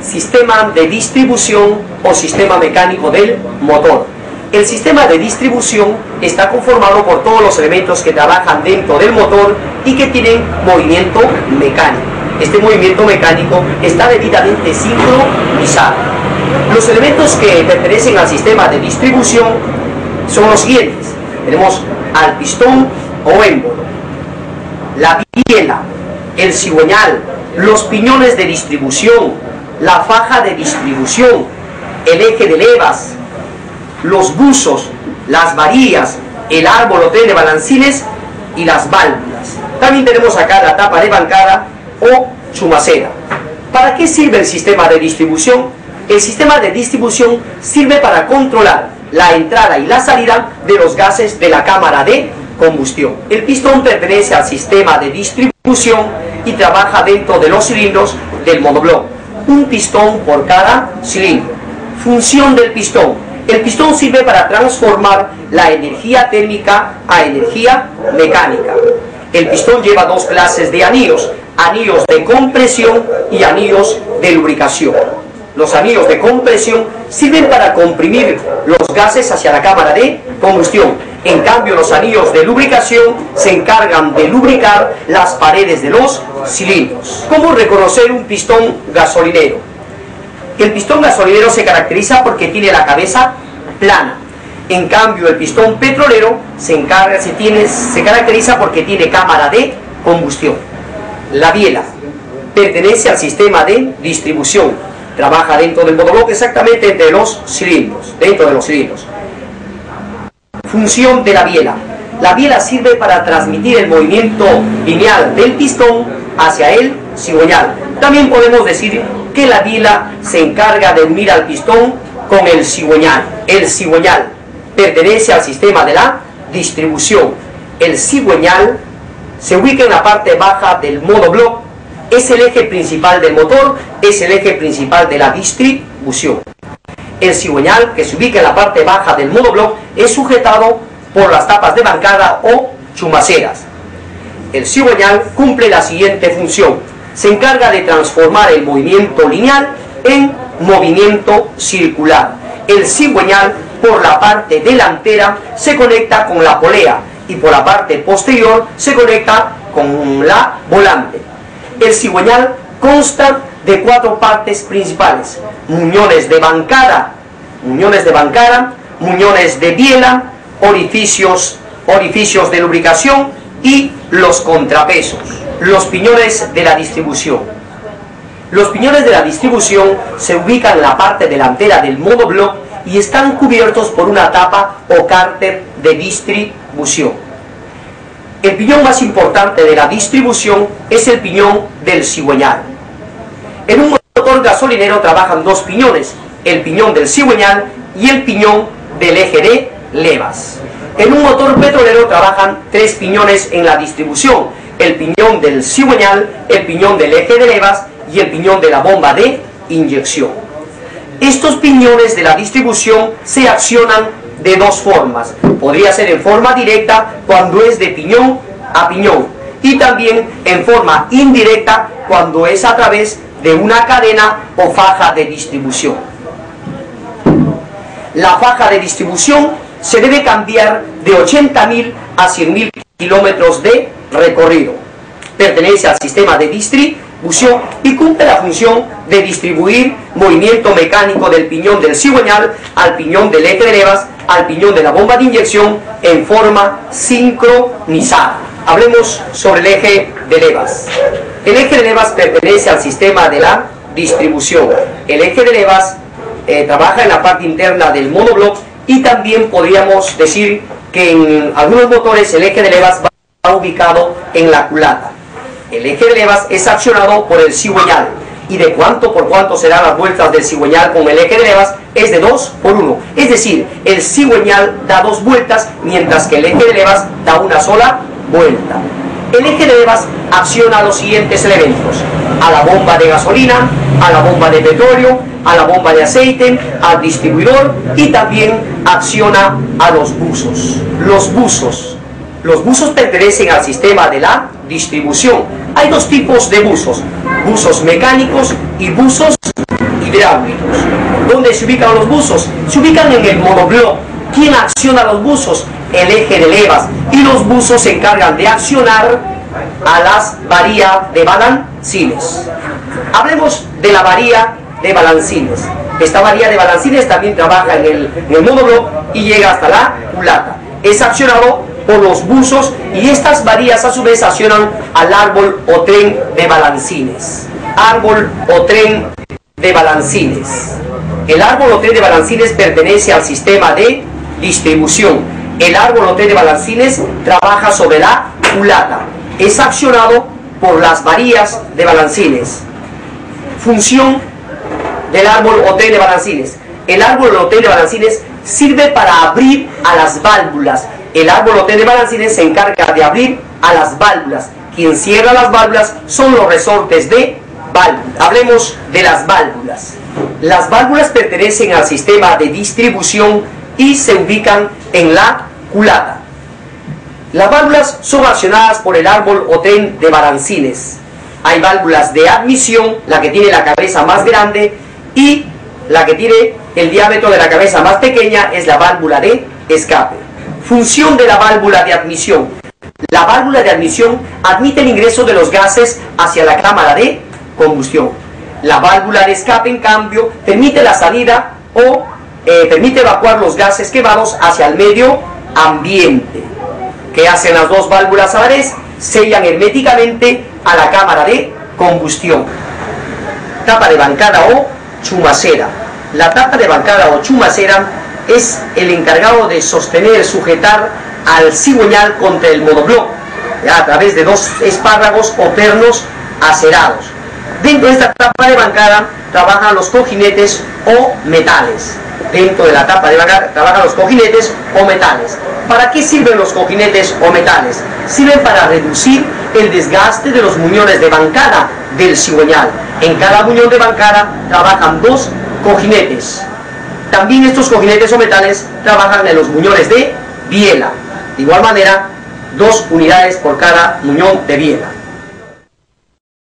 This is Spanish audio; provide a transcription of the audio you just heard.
sistema de distribución o sistema mecánico del motor. El sistema de distribución está conformado por todos los elementos que trabajan dentro del motor y que tienen movimiento mecánico. Este movimiento mecánico está debidamente sincronizado. Los elementos que pertenecen al sistema de distribución son los siguientes. Tenemos al pistón o émbolo, la biela, el cigüeñal, los piñones de distribución, la faja de distribución, el eje de levas, los buzos, las varillas, el árbol o tren de balancines y las válvulas. También tenemos acá la tapa de bancada o chumacera. ¿Para qué sirve el sistema de distribución? El sistema de distribución sirve para controlar la entrada y la salida de los gases de la cámara de combustión. El pistón pertenece al sistema de distribución y trabaja dentro de los cilindros del monobloc. Un pistón por cada cilindro. Función del pistón. El pistón sirve para transformar la energía térmica a energía mecánica. El pistón lleva dos clases de anillos: anillos de compresión y anillos de lubricación. Los anillos de compresión sirven para comprimir los gases hacia la cámara de combustión. En cambio, los anillos de lubricación se encargan de lubricar las paredes de los cilindros. ¿Cómo reconocer un pistón gasolinero? El pistón gasolinero se caracteriza porque tiene la cabeza plana. En cambio, el pistón petrolero se caracteriza porque tiene cámara de combustión. La biela pertenece al sistema de distribución. Trabaja dentro del monobloc, exactamente entre los cilindros, dentro de los cilindros. Función de la biela. La biela sirve para transmitir el movimiento lineal del pistón hacia el cigüeñal. También podemos decir que la biela se encarga de unir al pistón con el cigüeñal. El cigüeñal pertenece al sistema de la distribución. El cigüeñal se ubica en la parte baja del monobloc. Es el eje principal del motor, es el eje principal de la distribución. El cigüeñal, que se ubica en la parte baja del monobloc, es sujetado por las tapas de bancada o chumaceras. El cigüeñal cumple la siguiente función. Se encarga de transformar el movimiento lineal en movimiento circular. El cigüeñal, por la parte delantera, se conecta con la polea y por la parte posterior se conecta con la volante. El cigüeñal consta de cuatro partes principales: muñones de bancada, muñones de biela, orificios de lubricación y los contrapesos. Los piñones de la distribución. Los piñones de la distribución se ubican en la parte delantera del monobloc y están cubiertos por una tapa o cárter de distribución. El piñón más importante de la distribución es el piñón del cigüeñal. En un motor gasolinero trabajan dos piñones: el piñón del cigüeñal y el piñón del eje de levas. En un motor petrolero trabajan tres piñones en la distribución: el piñón del cigüeñal, el piñón del eje de levas y el piñón de la bomba de inyección. Estos piñones de la distribución se accionan de dos formas. Podría ser en forma directa cuando es de piñón a piñón, y también en forma indirecta cuando es a través de una cadena o faja de distribución. La faja de distribución se debe cambiar de 80.000 a 100.000 kilómetros de recorrido. Pertenece al sistema de distribución y cumple la función de distribuir movimiento mecánico del piñón del cigüeñal al piñón del eje de levas, al piñón de la bomba de inyección en forma sincronizada. Hablemos sobre el eje de levas. El eje de levas pertenece al sistema de la distribución. El eje de levas trabaja en la parte interna del monobloc y también podríamos decir que en algunos motores el eje de levas va ubicado en la culata. El eje de levas es accionado por el cigüeñal, y de cuánto por cuánto serán las vueltas del cigüeñal con el eje de levas es de 2 por 1. Es decir, el cigüeñal da 2 vueltas mientras que el eje de levas da una sola vuelta. El eje de levas acciona a los siguientes elementos: a la bomba de gasolina, a la bomba de petróleo, a la bomba de aceite, al distribuidor, y también acciona a los buzos. Los buzos pertenecen al sistema de la distribución. Hay dos tipos de buzos: buzos mecánicos y buzos hidráulicos. ¿Dónde se ubican los buzos? Se ubican en el monobloc. ¿Quién acciona los buzos? El eje de levas. Y los buzos se encargan de accionar a las varillas de balancines. Hablemos de la varilla de balancines. Esta varilla de balancines también trabaja en el monobloc y llega hasta la culata. Es accionado por los buzos y estas varillas a su vez accionan al árbol o tren de balancines. Árbol o tren de balancines. El árbol o tren de balancines pertenece al sistema de distribución. El árbol o tren de balancines trabaja sobre la culata. Es accionado por las varillas de balancines. Función del árbol o tren de balancines. El árbol o tren de balancines sirve para abrir a las válvulas. El árbol o tren de balancines se encarga de abrir a las válvulas. Quien cierra las válvulas son los resortes de válvulas. Hablemos de las válvulas. Las válvulas pertenecen al sistema de distribución y se ubican en la culata. Las válvulas son accionadas por el árbol o tren de balancines. Hay válvulas de admisión, la que tiene la cabeza más grande, y la que tiene el diámetro de la cabeza más pequeña es la válvula de escape. Función de la válvula de admisión. La válvula de admisión admite el ingreso de los gases hacia la cámara de combustión. La válvula de escape, en cambio, permite la salida o permite evacuar los gases quemados hacia el medio ambiente. ¿Qué hacen las dos válvulas a la vez? Sellan herméticamente a la cámara de combustión. Tapa de bancada o chumacera. La tapa de bancada o chumacera es el encargado de sostener, sujetar al cigüeñal contra el monobloc a través de dos espárragos o pernos acerados. Dentro de esta tapa de bancada trabajan los cojinetes o metales. Dentro de la tapa de bancada trabajan los cojinetes o metales. ¿Para qué sirven los cojinetes o metales? Sirven para reducir el desgaste de los muñones de bancada del cigüeñal. En cada muñón de bancada trabajan dos cojinetes. También estos cojinetes o metales trabajan en los muñones de biela. De igual manera, 2 unidades por cada muñón de biela.